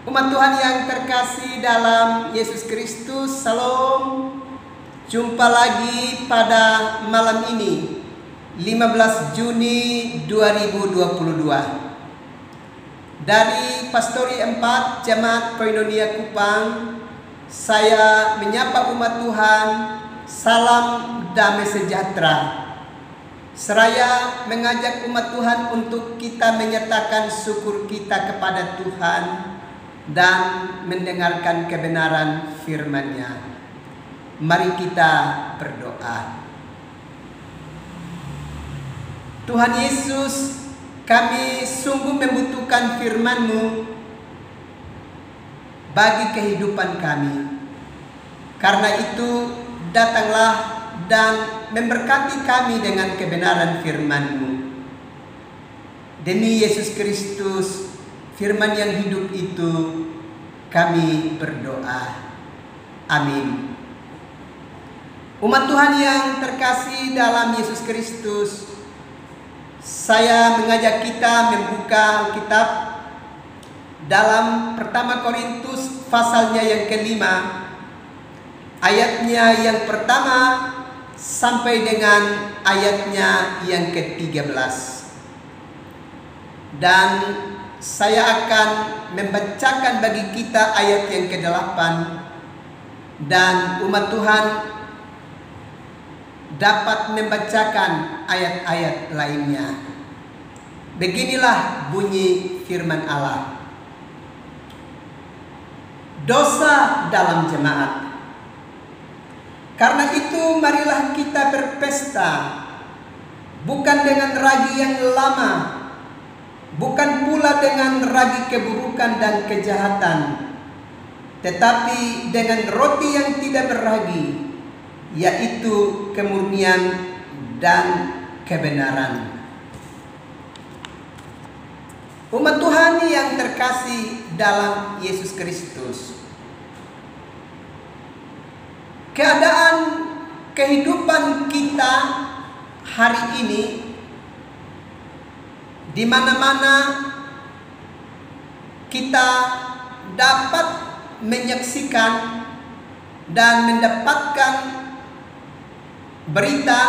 Umat Tuhan yang terkasih dalam Yesus Kristus, Salam. Jumpa lagi pada malam ini, 15 Juni 2022. Dari Pastori 4 Jemaat Koinonia Kupang, saya menyapa umat Tuhan, salam damai sejahtera. Seraya mengajak umat Tuhan untuk kita menyatakan syukur kita kepada Tuhan dan mendengarkan kebenaran firman-Nya. Mari kita berdoa. Tuhan Yesus, kami sungguh membutuhkan firman-Mu bagi kehidupan kami. Karena itu, datanglah dan memberkati kami dengan kebenaran firman-Mu. Demi Yesus Kristus, firman yang hidup itu, kami berdoa. Amin. Umat Tuhan yang terkasih dalam Yesus Kristus, saya mengajak kita membuka Alkitab dalam 1 Korintus pasalnya yang ke-5, ayatnya yang pertama sampai dengan ayatnya yang ke-13. Dan saya akan membacakan bagi kita ayat yang ke-8, dan umat Tuhan dapat membacakan ayat-ayat lainnya. Beginilah bunyi firman Allah. Dosa dalam jemaat. Karena itu marilah kita berpesta, bukan dengan ragi yang lama, bukan pula dengan ragi keburukan dan kejahatan, tetapi dengan roti yang tidak berragi, yaitu kemurnian dan kebenaran. Umat Tuhan yang terkasih dalam Yesus Kristus, keadaan kehidupan kita hari ini, di mana-mana kita dapat menyaksikan dan mendapatkan berita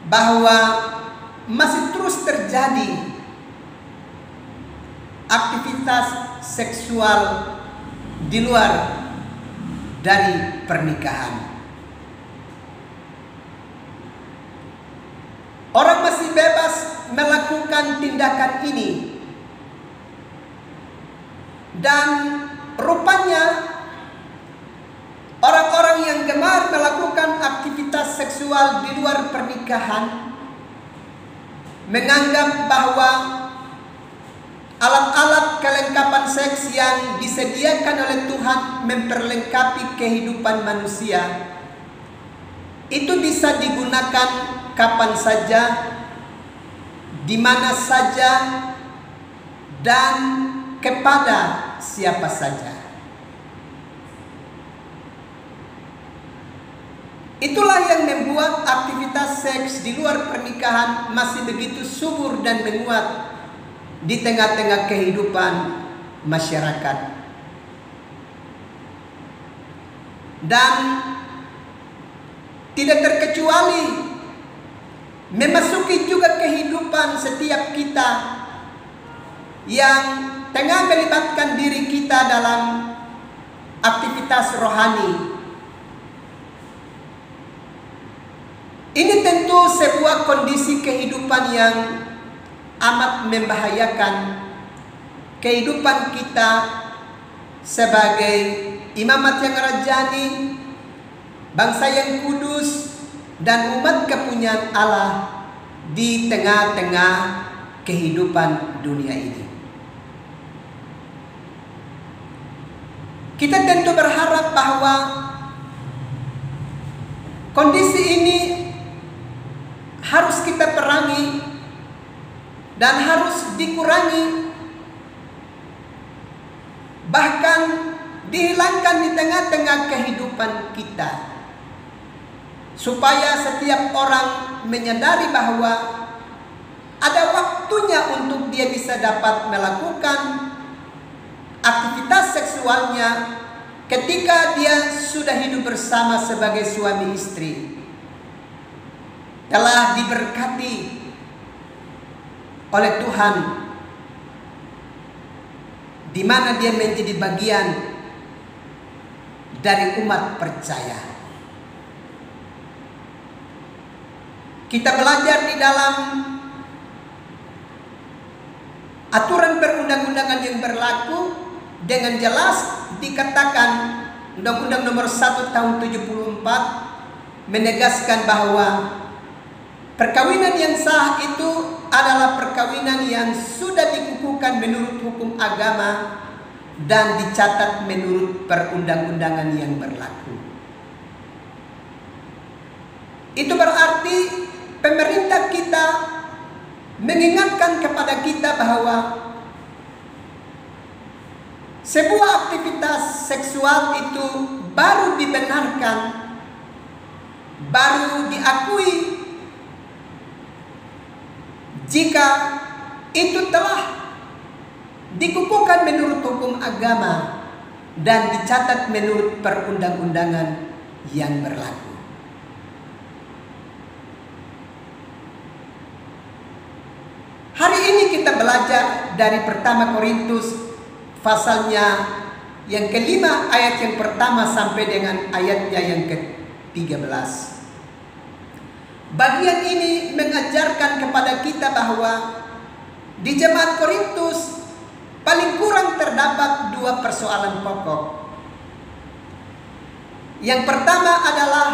bahwa masih terus terjadi aktivitas seksual di luar dari pernikahan. Orang masih bebas melakukan tindakan ini, dan rupanya orang-orang yang gemar melakukan aktivitas seksual di luar pernikahan menganggap bahwa alat-alat kelengkapan seks yang disediakan oleh Tuhan memperlengkapi kehidupan manusia itu bisa digunakan kapan saja, di mana saja, dan kepada siapa saja. Itulah yang membuat aktivitas seks di luar pernikahan masih begitu subur dan menguat di tengah-tengah kehidupan masyarakat. Dan tidak terkecuali memasuki juga kehidupan setiap kita yang tengah melibatkan diri kita dalam aktivitas rohani. Ini tentu sebuah kondisi kehidupan yang amat membahayakan kehidupan kita sebagai imamat yang rajani, bangsa yang kudus, dan umat kepunyaan Allah di tengah-tengah kehidupan dunia ini. Kita tentu berharap bahwa kondisi ini harus kita perangi dan harus dikurangi, bahkan dihilangkan di tengah-tengah kehidupan kita, supaya setiap orang menyadari bahwa ada waktunya untuk dia bisa dapat melakukan aktivitas seksualnya ketika dia sudah hidup bersama sebagai suami istri telah diberkati oleh Tuhan, di mana dia menjadi bagian dari umat percaya. Kita belajar di dalam aturan perundang-undangan yang berlaku dengan jelas dikatakan Undang-Undang Nomor 1 Tahun 74 menegaskan bahwa perkawinan yang sah itu adalah perkawinan yang sudah dikukuhkan menurut hukum agama dan dicatat menurut perundang-undangan yang berlaku. Itu berarti pemerintah kita mengingatkan kepada kita bahwa sebuah aktivitas seksual itu baru dibenarkan, baru diakui jika itu telah dikukuhkan menurut hukum agama dan dicatat menurut perundang-undangan yang berlaku. Hari ini kita belajar dari pertama Korintus pasalnya yang kelima ayat yang pertama sampai dengan ayatnya yang ke-13. Bagian ini mengajarkan kepada kita bahwa di jemaat Korintus paling kurang terdapat dua persoalan pokok. Yang pertama adalah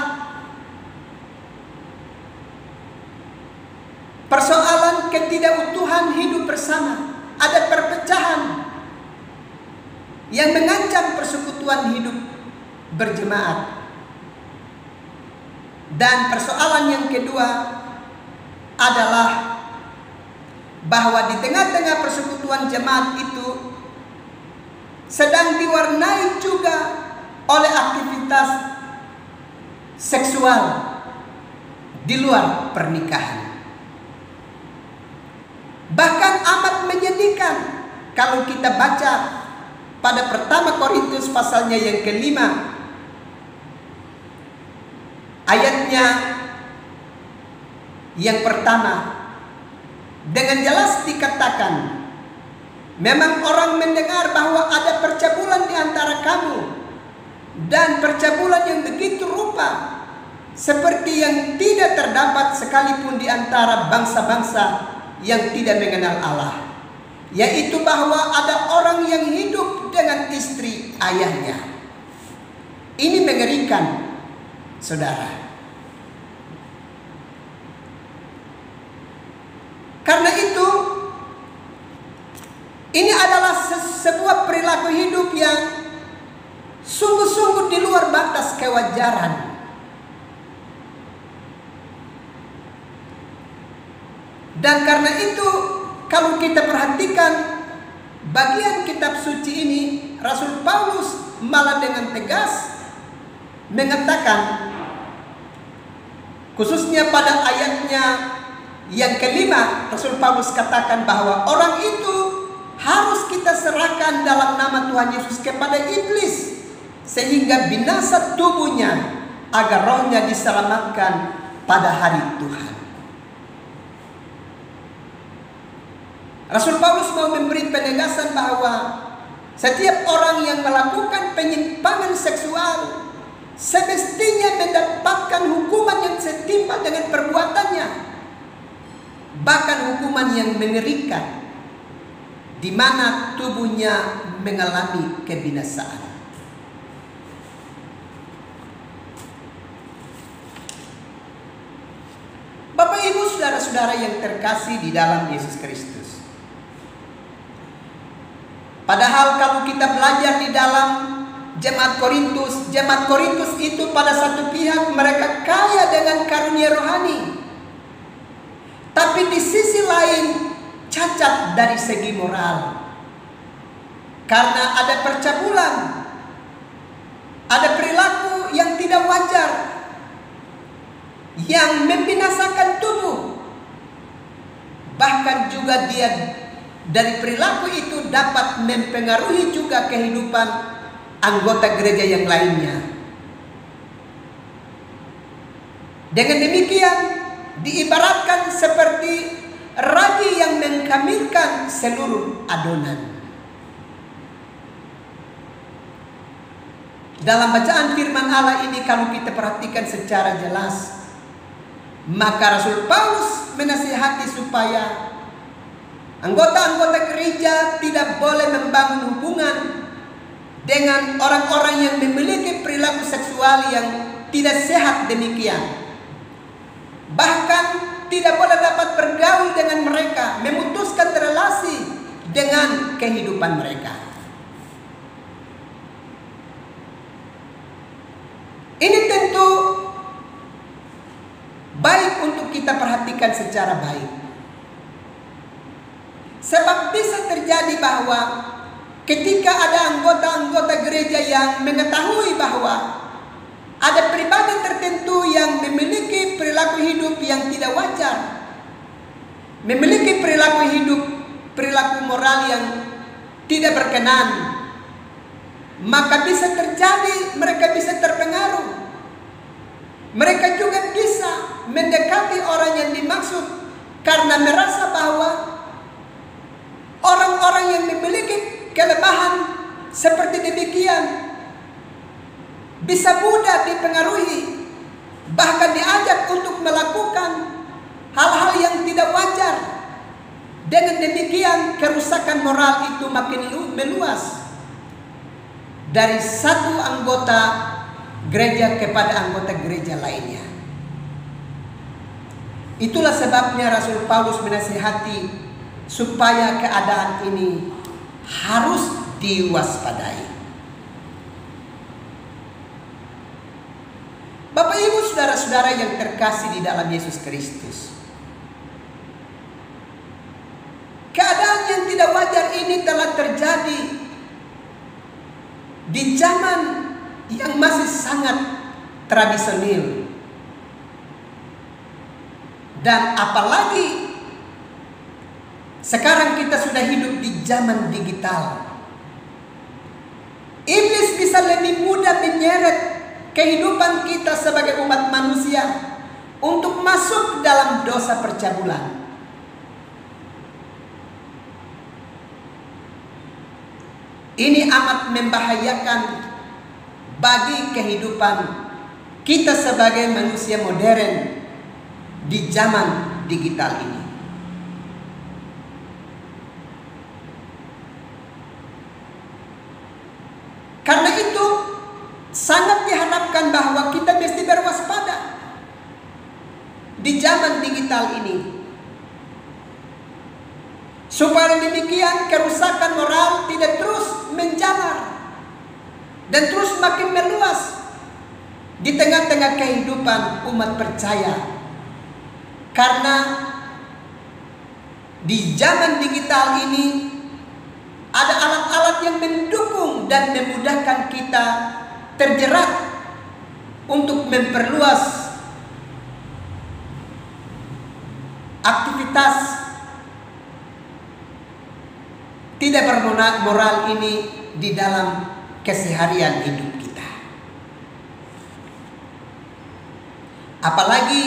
persoalan ketidakutuhan hidup bersama. Ada perpecahan yang mengancam persekutuan hidup berjemaat. Dan persoalan yang kedua adalah bahwa di tengah-tengah persekutuan jemaat itu sedang diwarnai juga oleh aktivitas seksual di luar pernikahan. Bahkan amat menyedihkan kalau kita baca pada pertama Korintus pasalnya yang kelima ayatnya yang pertama, dengan jelas dikatakan, memang orang mendengar bahwa ada percabulan di antara kamu, dan percabulan yang begitu rupa seperti yang tidak terdapat sekalipun di antara bangsa-bangsa yang tidak mengenal Allah, yaitu bahwa ada orang yang hidup dengan istri ayahnya. Ini mengerikan, saudara. Karena itu, ini adalah sebuah perilaku hidup yang sungguh-sungguh di luar batas kewajaran. Dan karena itu, kalau kita perhatikan bagian kitab suci ini, Rasul Paulus malah dengan tegas mengatakan, khususnya pada ayatnya yang kelima, Rasul Paulus katakan bahwa orang itu harus kita serahkan dalam nama Tuhan Yesus kepada iblis, sehingga binasa tubuhnya agar rohnya diselamatkan pada hari Tuhan. Rasul Paulus mau memberi penegasan bahwa setiap orang yang melakukan penyimpangan seksual semestinya mendapatkan hukuman yang setimpal dengan perbuatannya. Bahkan hukuman yang mengerikan, di mana tubuhnya mengalami kebinasaan. Bapak Ibu saudara-saudara yang terkasih di dalam Yesus Kristus, padahal kalau kita belajar di dalam jemaat Korintus itu pada satu pihak mereka kaya dengan karunia rohani, tapi di sisi lain cacat dari segi moral. Karena ada percabulan, ada perilaku yang tidak wajar, yang membinasakan tubuh. Bahkan juga dia dari perilaku itu dapat mempengaruhi juga kehidupan anggota gereja yang lainnya. Dengan demikian, diibaratkan seperti ragi yang mengkamirkan seluruh adonan. Dalam bacaan firman Allah ini kalau kita perhatikan secara jelas, maka Rasul Paulus menasihati supaya anggota-anggota gereja tidak boleh membangun hubungan dengan orang-orang yang memiliki perilaku seksual yang tidak sehat demikian. Bahkan tidak boleh dapat bergaul dengan mereka, memutuskan relasi dengan kehidupan mereka. Ini tentu baik untuk kita perhatikan secara baik. Sebab bisa terjadi bahwa ketika ada anggota-anggota gereja yang mengetahui bahwa ada pribadi tertentu yang memiliki perilaku hidup yang tidak wajar, memiliki perilaku moral yang tidak berkenan, maka bisa terjadi mereka bisa terpengaruh. Mereka juga bisa mendekati orang yang dimaksud karena merasa bahwa orang-orang yang memiliki kelemahan seperti demikian bisa mudah dipengaruhi, bahkan diajak untuk melakukan hal-hal yang tidak wajar. Dengan demikian kerusakan moral itu makin meluas dari satu anggota gereja kepada anggota gereja lainnya. Itulah sebabnya Rasul Paulus menasihati supaya keadaan ini harus diwaspadai. Bapak Ibu saudara-saudara yang terkasih di dalam Yesus Kristus, keadaan yang tidak wajar ini telah terjadi di zaman yang masih sangat tradisional. Dan apalagi sekarang kita sudah hidup di zaman digital. Iblis bisa lebih mudah menyeret kehidupan kita sebagai umat manusia untuk masuk dalam dosa percabulan. Ini amat membahayakan bagi kehidupan kita sebagai manusia modern di zaman digital ini. Karena itu sangat diharapkan bahwa kita mesti berwaspada di zaman digital ini, supaya demikian kerusakan moral tidak terus menjalar dan terus makin meluas di tengah-tengah kehidupan umat percaya. Karena di zaman digital ini ada alat-alat yang mendukung dan memudahkan kita terjerat untuk memperluas aktivitas tidak bermoral ini di dalam keseharian hidup kita. Apalagi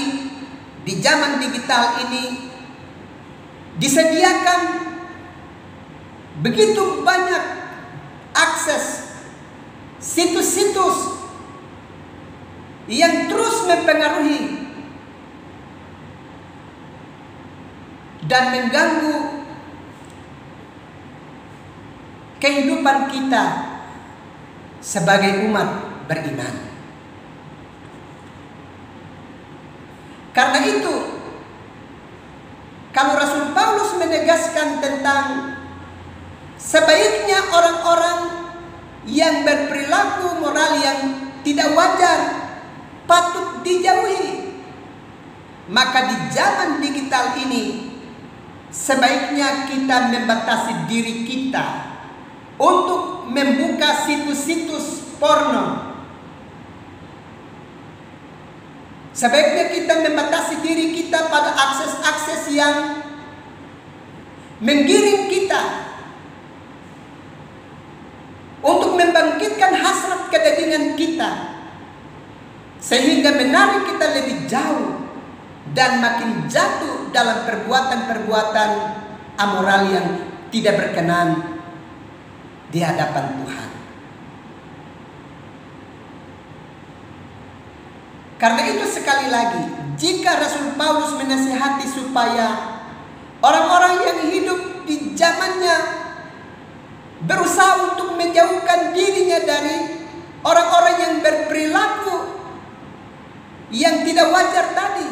di zaman digital ini disediakan begitu banyak akses situs-situs yang terus mempengaruhi dan mengganggu kehidupan kita sebagai umat beriman. Karena itu, kalau Rasul Paulus menegaskan tentang sebaiknya orang-orang yang berperilaku moral yang tidak wajar patut dijauhi, maka di zaman digital ini sebaiknya kita membatasi diri kita untuk membuka situs-situs porno. Sebaiknya kita membatasi diri kita pada akses-akses yang menggiring kita untuk membangkitkan hasrat kedagingan kita, sehingga menarik kita lebih jauh dan makin jatuh dalam perbuatan-perbuatan amoral yang tidak berkenan di hadapan Tuhan. Karena itu sekali lagi, jika Rasul Paulus menasihati supaya orang-orang yang hidup di zamannya berusaha untuk menjauhkan dirinya dari orang-orang yang berperilaku yang tidak wajar tadi,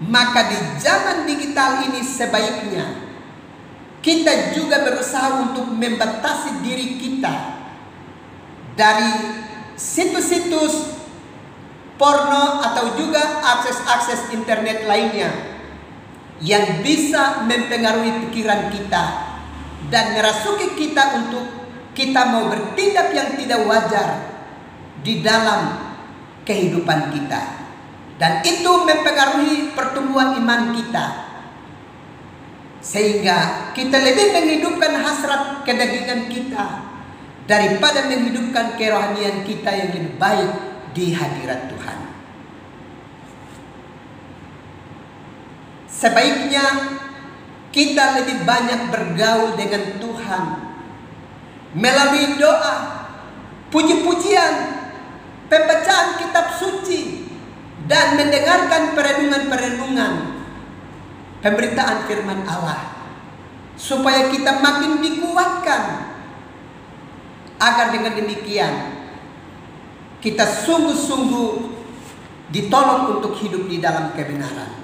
maka di zaman digital ini sebaiknya kita juga berusaha untuk membatasi diri kita dari situs-situs porno atau juga akses-akses internet lainnya yang bisa mempengaruhi pikiran kita dan merasuki kita untuk kita mau bertindak yang tidak wajar di dalam kehidupan kita. Dan itu mempengaruhi pertumbuhan iman kita, sehingga kita lebih menghidupkan hasrat kedagingan kita daripada menghidupkan kerohanian kita yang lebih baik di hadirat Tuhan. Sebaiknya kita lebih banyak bergaul dengan Tuhan melalui doa, puji-pujian, pembacaan kitab suci, dan mendengarkan perenungan-perenungan pemberitaan firman Allah, supaya kita makin dikuatkan, agar dengan demikian kita sungguh-sungguh ditolong untuk hidup di dalam kebenaran.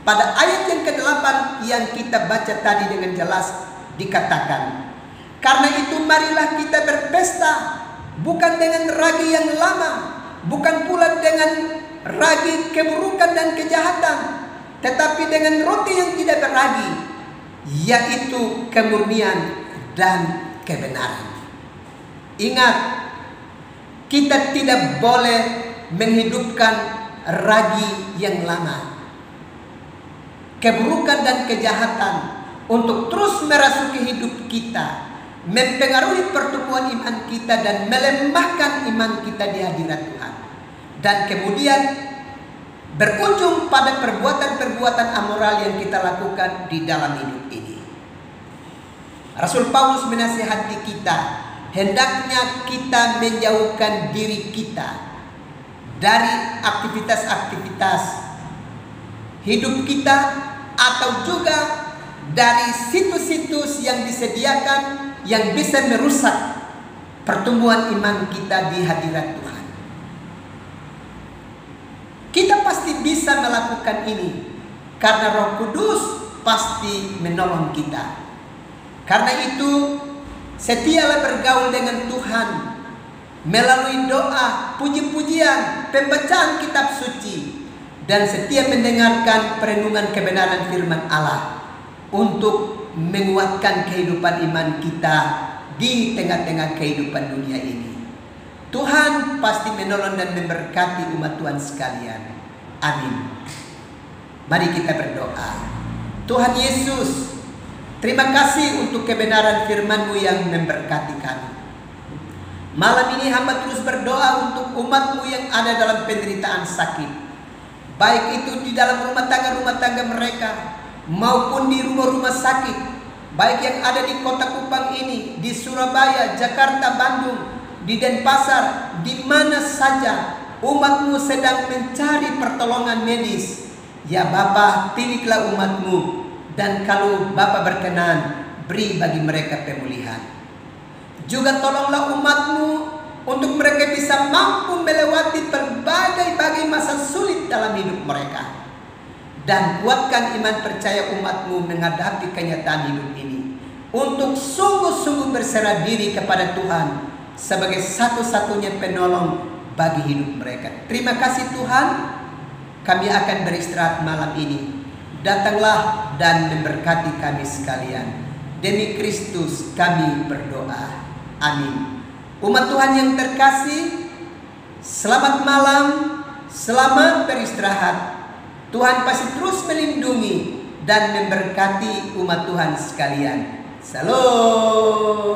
Pada ayat yang ke-8 yang kita baca tadi dengan jelas dikatakan, karena itu marilah kita berpesta, bukan dengan ragi yang lama, bukan pula dengan ragi keburukan dan kejahatan, tetapi dengan roti yang tidak berragi, yaitu kemurnian dan kebenaran. Ingat, kita tidak boleh menghidupkan ragi yang lama, keburukan dan kejahatan untuk terus merasuki hidup kita, mempengaruhi pertumbuhan iman kita dan melemahkan iman kita di hadirat Tuhan, dan kemudian berujung pada perbuatan-perbuatan amoral yang kita lakukan di dalam hidup ini. Rasul Paulus menasihati kita, hendaknya kita menjauhkan diri kita dari aktivitas-aktivitas hidup kita, atau juga dari situs-situs yang disediakan yang bisa merusak pertumbuhan iman kita di hadirat Tuhan. Kita pasti bisa melakukan ini karena Roh Kudus pasti menolong kita. Karena itu, setialah bergaul dengan Tuhan melalui doa, puji-pujian, pembacaan kitab suci, dan setia mendengarkan perenungan kebenaran firman Allah untuk menguatkan kehidupan iman kita di tengah-tengah kehidupan dunia ini. Tuhan pasti menolong dan memberkati umat Tuhan sekalian. Amin. Mari kita berdoa. Tuhan Yesus, terima kasih untuk kebenaran firman-Mu yang memberkati kami. Malam ini hamba terus berdoa untuk umat-Mu yang ada dalam penderitaan sakit, baik itu di dalam rumah tangga mereka maupun di rumah-rumah sakit, baik yang ada di Kota Kupang ini, di Surabaya, Jakarta, Bandung, di Denpasar, di mana saja umat-Mu sedang mencari pertolongan medis. Ya Bapa, pilihlah umat-Mu, dan kalau Bapa berkenan, beri bagi mereka pemulihan. Juga tolonglah umat-Mu untuk mereka bisa mampu melewati berbagai masa sulit dalam hidup mereka. Dan kuatkan iman percaya umat-Mu menghadapi kenyataan hidup ini, untuk sungguh-sungguh berserah diri kepada Tuhan sebagai satu-satunya penolong bagi hidup mereka. Terima kasih Tuhan, kami akan beristirahat malam ini. Datanglah dan memberkati kami sekalian. Demi Kristus kami berdoa. Amin. Umat Tuhan yang terkasih, selamat malam, selamat beristirahat. Tuhan pasti terus melindungi dan memberkati umat Tuhan sekalian. Salam.